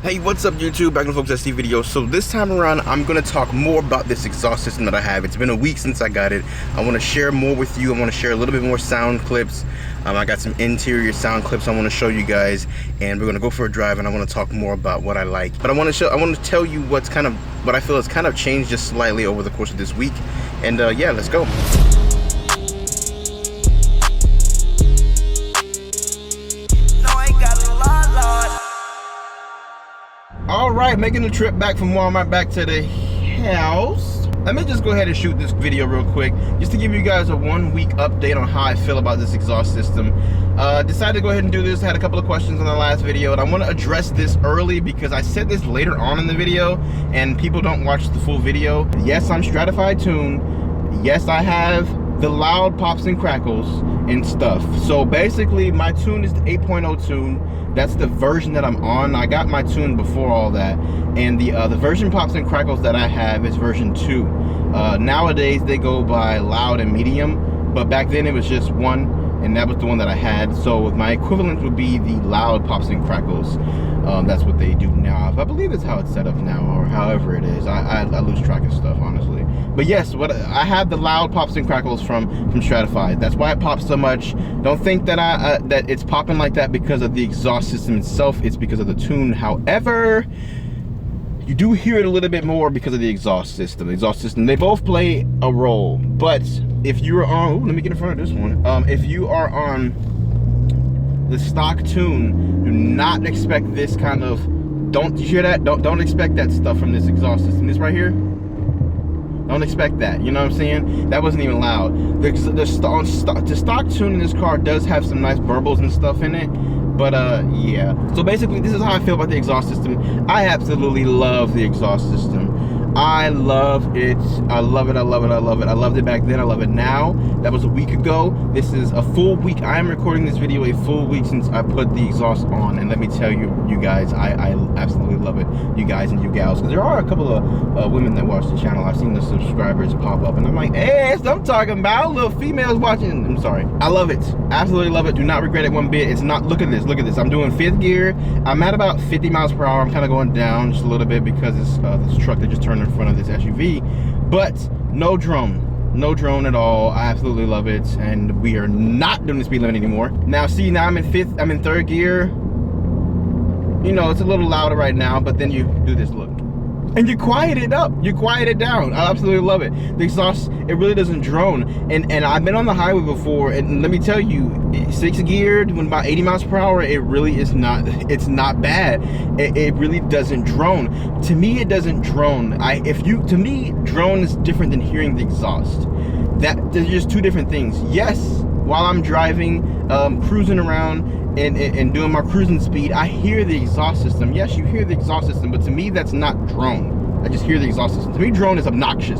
Hey, what's up YouTube? Back in Folks SD video. So this time around, I'm going to talk more about this exhaust system that I have. It's been a week since I got it. I want to share more with you. I want to share a little bit more sound clips. I got some interior sound clips I want to show you guys, and we're going to go for a drive, and I want to talk more about what I like. But I want to tell you what I feel has kind of changed just slightly over the course of this week. And yeah, let's go. Alright, making the trip back from Walmart back to the house. Let me just go ahead and shoot this video real quick, just to give you guys a 1 week update on how I feel about this exhaust system. Decided to go ahead and do this. I had a couple of questions on the last video, and I want to address this early because I said this later on in the video, and people don't watch the full video. Yes, I'm stratified tune. Yes, I have the loud pops and crackles and stuff. So basically, my tune is the 8.0 tune. That's the version that I'm on. I got my tune before all that, and the version pops and crackles that I have is version 2. Nowadays they go by loud and medium, but back then it was just one, and that was the one that I had. So my equivalent would be the loud pops and crackles. That's what they do now. I believe it's how it's set up now, or however it is. I lose track of stuff, honestly. But yes, what I have the loud pops and crackles from Stratified. That's why it pops so much. Don't think that that it's popping like that because of the exhaust system itself. It's because of the tune. However, you do hear it a little bit more because of the exhaust system. They both play a role. But if you're on, ooh, let me get in front of this one. If you are on the stock tune, do not expect this kind of, don't you hear that? Don't expect that stuff from this exhaust system. This right here, don't expect that. You know what I'm saying? That wasn't even loud. The stock tune in this car does have some nice burbles and stuff in it. But yeah. So basically, this is how I feel about the exhaust system. I absolutely love the exhaust system. I love it. I love it. I love it. I love it. I loved it back then. I love it now. That was a week ago. This is a full week. I am recording this video a full week since I put the exhaust on. And let me tell you, you guys, I absolutely love it. You guys and you gals. Because there are a couple of women that watch the channel. I've seen the subscribers pop up. And I'm like, hey, that's what I'm talking about. Little females watching. I'm sorry. I love it. Absolutely love it. Do not regret it one bit. It's not, look at this. Look at this. I'm doing 5th gear. I'm at about 50 miles per hour. I'm kind of going down just a little bit because it's this truck that just turned in front of this SUV, but no drone at all. I absolutely love it, and we are not doing the speed limit anymore. Now see, now I'm in 3rd gear. You know, it's a little louder right now, but then you do this, look, and you quiet it up, you quiet it down. I absolutely love it. The exhaust, it really doesn't drone, and I've been on the highway before, and let me tell you, 6th gear doing about 80 miles per hour, it really is not, it's not bad. It really doesn't drone. To me, it doesn't drone. To me, drone is different than hearing the exhaust. There's just two different things. Yes, while I'm driving, cruising around, and doing my cruising speed, I hear the exhaust system. Yes, you hear the exhaust system, but to me, that's not drone. I just hear the exhaust system. To me, drone is obnoxious.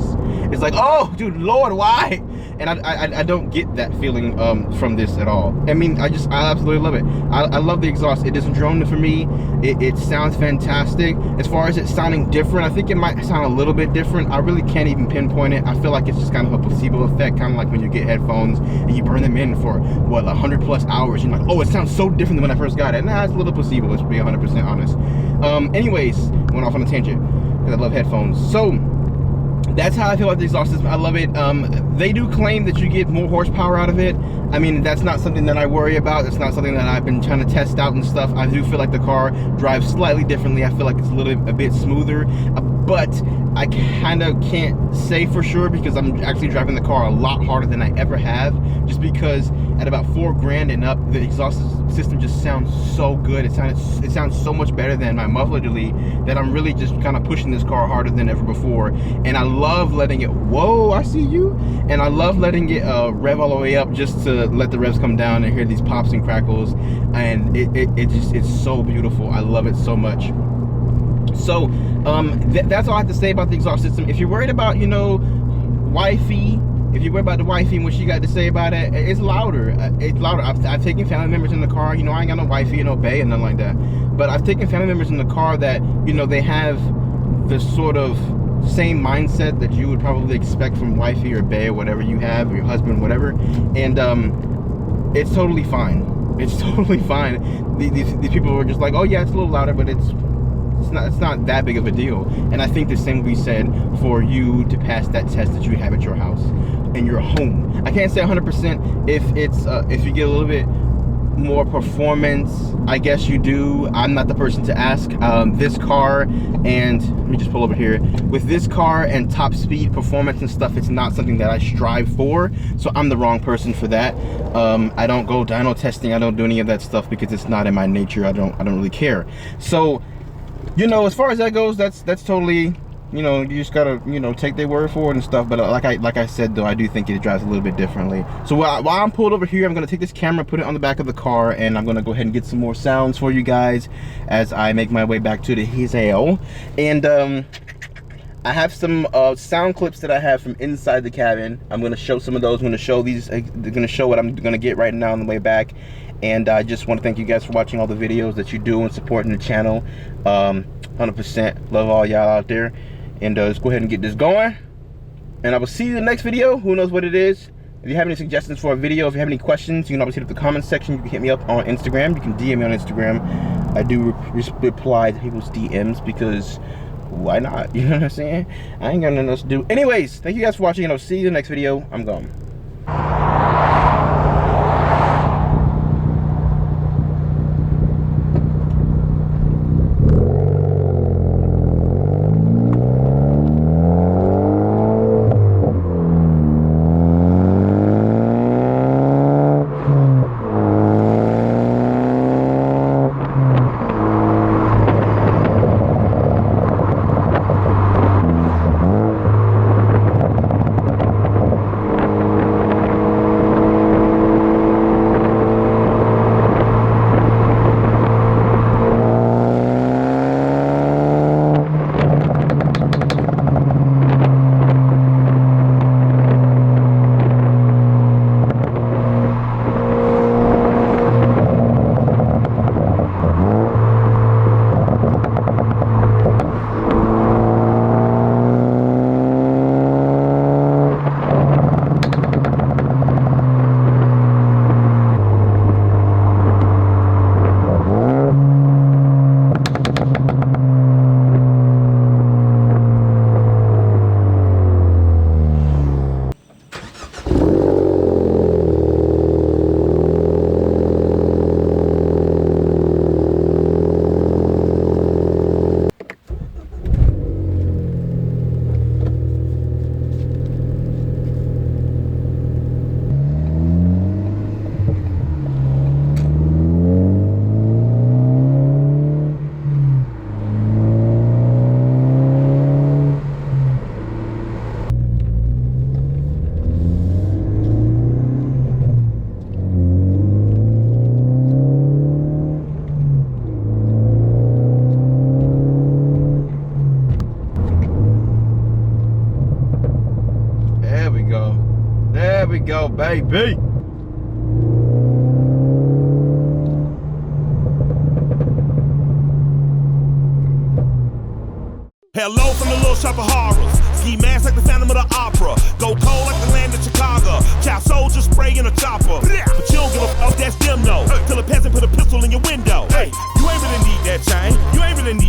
It's like, oh, dude, Lord, why? And I don't get that feeling from this at all. I mean, I absolutely love it. I love the exhaust. It doesn't drone for me. It sounds fantastic. As far as it sounding different, I think it might sound a little bit different. I really can't even pinpoint it. I feel like it's just kind of a placebo effect, kind of like when you get headphones and you burn them in for, what, 100+ hours. You're like, oh, it sounds so different than when I first got it. Nah, it's a little placebo, let's be 100% honest. Anyways, went off on a tangent because I love headphones. So that's how I feel about the exhaust system. I love it. They do claim that you get more horsepower out of it. I mean, that's not something that I worry about. It's not something that I've been trying to test out and stuff. I do feel like the car drives slightly differently. I feel like it's a bit smoother, but I kind of can't say for sure because I'm actually driving the car a lot harder than I ever have, just because at about $4,000 and up, the exhaust system just sounds so good. It sounds so much better than my muffler delete that I'm really just kind of pushing this car harder than ever before. And I love letting it, whoa, I see you. And I love letting it rev all the way up just to let the revs come down and hear these pops and crackles. And it's so beautiful. I love it so much. So that's all I have to say about the exhaust system. If you're worried about, you know, wifey, if you're worried about the wifey and what she got to say about it, it's louder. It's louder. I've taken family members in the car. You know, I ain't got no wifey and no bae and nothing like that. But I've taken family members in the car that, you know, they have the sort of same mindset that you would probably expect from wifey or bae or whatever you have, or your husband, whatever. And it's totally fine. It's totally fine. These people were just like, oh yeah, it's a little louder, but it's It's not that big of a deal. And I think the same will be said for you to pass that test that you have at your house, in your home. I can't say 100% if it's if you get a little bit more performance. I guess you do. I'm not the person to ask. This car, and let me just pull over here, with this car and top speed performance and stuff, it's not something that I strive for, so I'm the wrong person for that. I don't go dyno testing. I don't do any of that stuff because it's not in my nature. I don't really care. So, you know, as far as that goes, that's totally, you know, you just gotta, you know, take their word for it and stuff. But like I said, though, I do think it drives a little bit differently. So while I'm pulled over here, I'm gonna take this camera, put it on the back of the car, and I'm gonna go ahead and get some more sounds for you guys as I make my way back to the Hazel. And I have some sound clips that I have from inside the cabin. I'm gonna show some of those. I'm gonna show these. They're gonna show what I'm gonna get right now on the way back. And I just want to thank you guys for watching all the videos that you do and supporting the channel. 100% love all y'all out there. And let's go ahead and get this going. And I will see you in the next video. Who knows what it is? If you have any suggestions for a video, if you have any questions, you can always hit up the comments section. You can hit me up on Instagram. You can DM me on Instagram. I do reply to people's DMs because why not? You know what I'm saying? I ain't got nothing else to do. Anyways, thank you guys for watching, and I'll see you in the next video. I'm gone. There we go, baby. Hello from the little shop of horrors. Ski mask like the Phantom of the Opera. Go cold like the land of Chicago. Child soldiers spray in a chopper. But you don't give a fuck, that's them, no. Till a peasant put a pistol in your window. Hey, you ain't really need that chain. You ain't really need that.